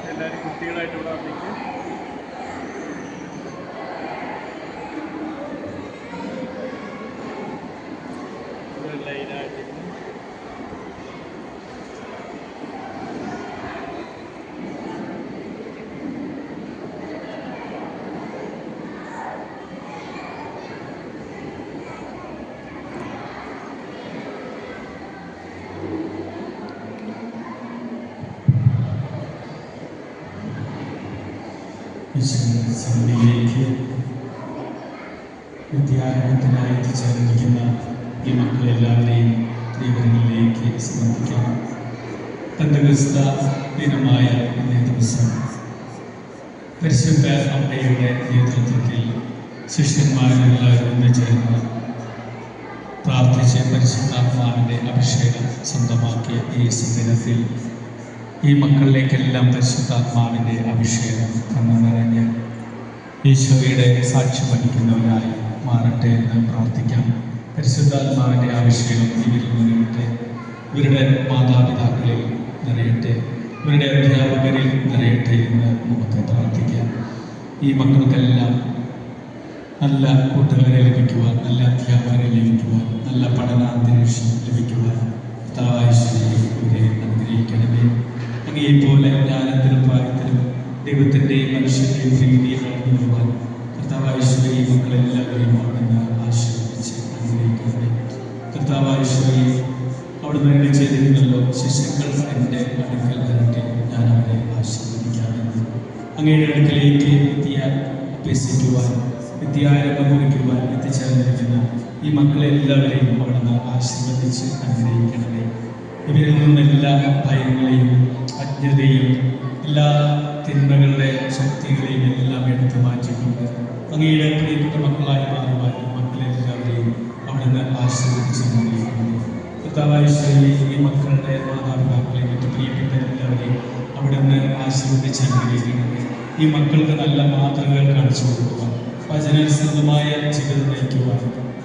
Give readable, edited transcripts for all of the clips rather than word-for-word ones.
എല്ലാവരും കുട്ടികളായിട്ട് ഇവിടെ വന്നിട്ട് ലൈനായിട്ട് സമിതിയിലേക്ക് വിദ്യാരംഭത്തിനായി എത്തിച്ചേർന്നിരിക്കുന്ന ഈ മക്കളെല്ലാവരെയും ദൈവങ്ങളിലേക്ക് സമർപ്പിക്കാം. പെന്തക്കോസ്ത ദിനമായ ഇന്നേ ദിവസം പരിശുദ്ധ അമ്മയുടെ നേതൃത്വത്തിൽ ശിഷ്യന്മാരെല്ലാവരും ഒന്നുചേർന്ന് പ്രാർത്ഥിച്ച് പരിശുദ്ധാത്മാവിൻ്റെ അഭിഷേകം സ്വന്തമാക്കിയ ഈ സുദിനത്തിൽ ഈ മക്കളിലേക്കെല്ലാം പരിശുദ്ധാത്മാവിൻ്റെ അഭിഷേകം കണ്ണു നിറഞ്ഞ് ഈശോയുടെ സാക്ഷ്യം വഹിക്കുന്നവരായി മാറട്ടെ എന്ന് പ്രാർത്ഥിക്കാം. പരിശുദ്ധാത്മാവിൻ്റെ അഭിഷേകം ഇവരിൽ നിറയട്ടെ, ഇവരുടെ മാതാപിതാക്കളിൽ നിറയട്ടെ, ഇവരുടെ അധ്യാപകരിൽ നിറയട്ടെ എന്ന് നമുക്ക് പ്രാർത്ഥിക്കാം. ഈ മക്കൾക്കെല്ലാം നല്ല കൂട്ടുകാരെ ലഭിക്കുവാൻ, നല്ല അധ്യാപകരെ ലഭിക്കുവാൻ, നല്ല കർത്താവായ അവിടുന്ന് എന്നെ ചെയ്തിരുന്നല്ലോ, ശിശുക്കൾ എൻ്റെ അടുക്കൽ വരട്ടെ, ഞാൻ അവരെ ആശീർവദിക്കാമെന്ന്. അങ്ങയുടെ അടുക്കലേക്ക് അഭ്യസിക്കുവാൻ, വിദ്യാരംഭം കുറിക്കുവാൻ എത്തിച്ചേർന്നിരിക്കുന്ന ഈ മക്കളെല്ലാവരെയും അവിടുന്ന് ആശീർവദിച്ച് അനുഗ്രഹിക്കണമേ. ഇവരിൽ നിന്നെല്ലാ ഭയങ്ങളെയും അജ്ഞതയും എല്ലാ തിന്മകളുടെ ശക്തികളെയും എല്ലാം എടുത്തു മാറ്റിക്കൊണ്ട് അങ്ങയുടെ പ്രിയപ്പെട്ട മക്കളായി മാറുവാൻ മക്കളെല്ലാവരെയും അവിടുന്ന് ആശീർവദിച്ച് അനുഗ്രഹിക്കുന്നു. കർത്താവായ ഈ മക്കളുടെ മാതാപിതാക്കളെ മറ്റു പ്രിയപ്പെട്ട എല്ലാവരെയും അവിടുന്ന് ആശീർവദിച്ച് അനുഗ്രഹിക്കുന്നത്. ഈ മക്കൾക്ക് നല്ല മാതൃകകൾ കാണിച്ചു കൊടുക്കുവാൻ, വചനാനുസൃതമായ ജീവിതം നയിക്കുവാൻ,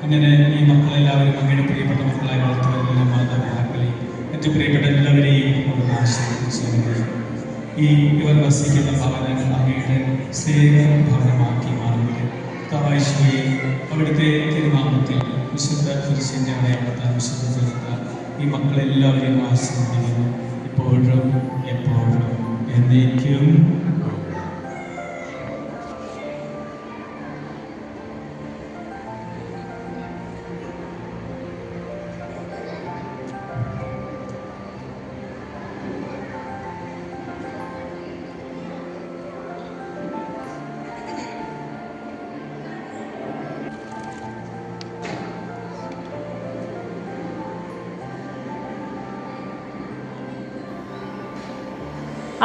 അങ്ങനെ ഈ മക്കളെല്ലാവരും അങ്ങയുടെ പ്രിയപ്പെട്ട മക്കളായി വളർത്തുവാൻ എല്ലാ മാതാപിതാക്കളെയും മറ്റു പ്രിയപ്പെട്ട എല്ലാവരെയും അവിടുന്ന് ആശീർവദിച്ച് അനുഗ്രഹിക്കുന്നു. ഇവർ വസിക്കുന്ന ഭവനങ്ങൾ അങ്ങയുടെ സ്നേഹ ഭവനമാക്കി മാറുന്നത് കർത്താവായ അവിടുത്തെ തിരുനാമത്തിൽ വിശുദ്ധ കുരിശിൻ്റെ അടയാളത്താൽ വിശുദ്ധ ചേർത്താൽ ഈ മക്കളെല്ലാവരെയും ആശീർവദിക്കുന്നു, ഇപ്പോഴും എപ്പോഴും എന്നേക്കും.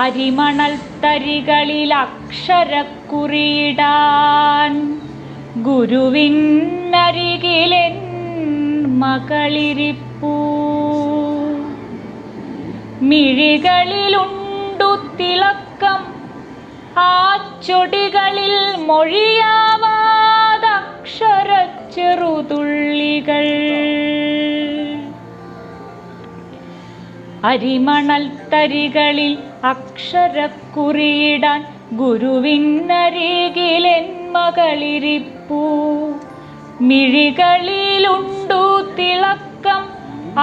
അരിമണൽ തരികളിൽ അക്ഷരക്കുറിയിടാൻ ഗുരുവിനരികിലെൻ മകളിരിപ്പൂ. മിഴികളിലുണ്ടു തിളക്കം, ആ ചൊടികളിൽ മൊഴിയാവാതക്ഷരച്ചെറുതുള്ളികൾ. അരിമണൽ തരികളിൽ അക്ഷരക്കുറിയിടാൻ ഗുരുവിനരികിലെൻ മകളിരിപ്പൂ. മിഴികളിലുണ്ടു തിളക്കം,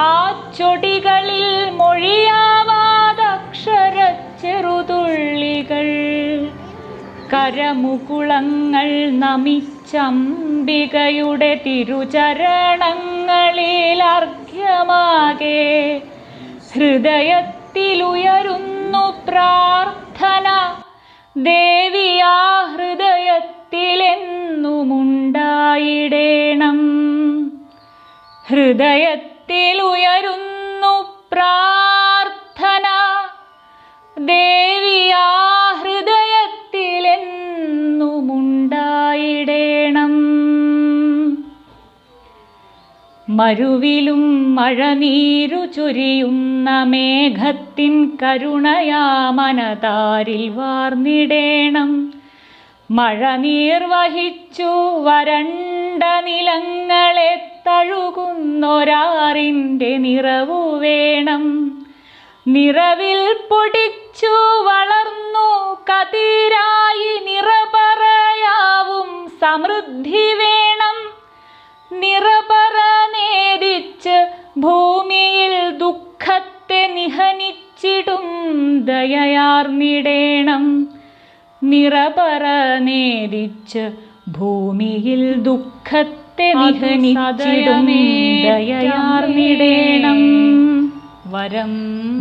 ആ ചൊടികളിൽ മൊഴിയാവാതക്ഷരച്ചെറുതുള്ളികൾ. കരമുകുളങ്ങൾ നമിച്ചംബികയുടെ തിരുചരണങ്ങളിൽ അർഘ്യമാകെ ഹൃദയത്തിലുയരുന്നു പ്രാർത്ഥന. ദേവിയാ ഹൃദയത്തിലെന്നുമുണ്ടായിടേണം. ഹൃദയത്തിലുയരുന്നു പ്രാർത്ഥന. ദേവിയാ ഹൃദയത്തിലെന്നുമുണ്ടായിടേണം. മരുവിലും മഴനീരു ചൊരിയുന്ന മേഘത്തിൻ കരുണയാമനതാരിൽ വാർന്നിടേണം. മഴനീർ വഹിച്ചു വരണ്ട നിലങ്ങളെ തഴുകുന്നൊരാറിൻ്റെ നിറവു വേണം. നിറവിൽ പൊടിച്ചു വളർന്നു കതിരായി നിറപറയാവും സമൃദ്ധി വേണം. നിറപറ നേദിച്ച് ഭൂമിയിൽ ദുഃഖത്തെ നിഹനിച്ചിടും ദയയാർന്നിടേണം. നിറപറ നേദിച്ച് ഭൂമിയിൽ ദുഃഖത്തെ നിഹനിച്ചിടും ദയയാർന്നിടേണം. വരം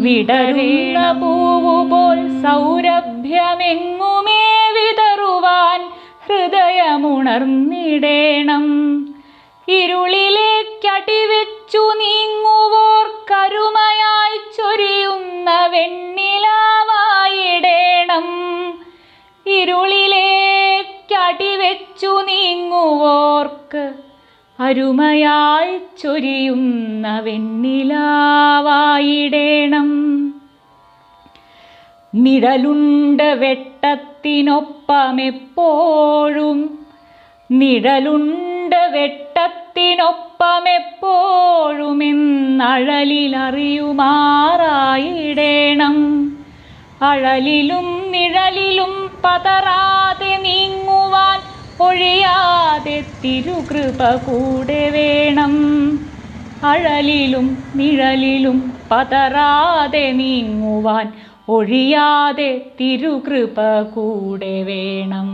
വിടരുന്ന പൂവുപോൽ സൗരഭ്യമെങ്ങുമേ വിതറുവാൻ ഹൃദയമുണർന്നിടേണം. ഇരുളിലേക്കടിവെച്ചു നീങ്ങുവോർ കരുമയായി ചൊരിയുന്ന വെണ്ണിലാവായിടേണം. ഇരുളിലേക്കടിവെച്ചു നീങ്ങുവോർക്ക് അരുമയായി ചൊരിയുന്ന വെണ്ണിലാവായിടേണം. നിഴലുണ്ട് വെട്ടത്തിനൊപ്പമെപ്പോഴും, നിഴലുണ്ട് വെട്ടത്തിനൊപ്പമെപ്പോഴും എന്നഴലിലറിയുമാറായിടേണം. അഴലിലും നിഴലിലും പതറാതെ നീങ്ങുവാൻ ഒഴിയാതെ തിരുകൃപ കൂടെ വേണം. അഴലിലും നിഴലിലും പതറാതെ നീങ്ങുവാൻ ഒഴിയാതെ തിരുകൃപ കൂടെ വേണം.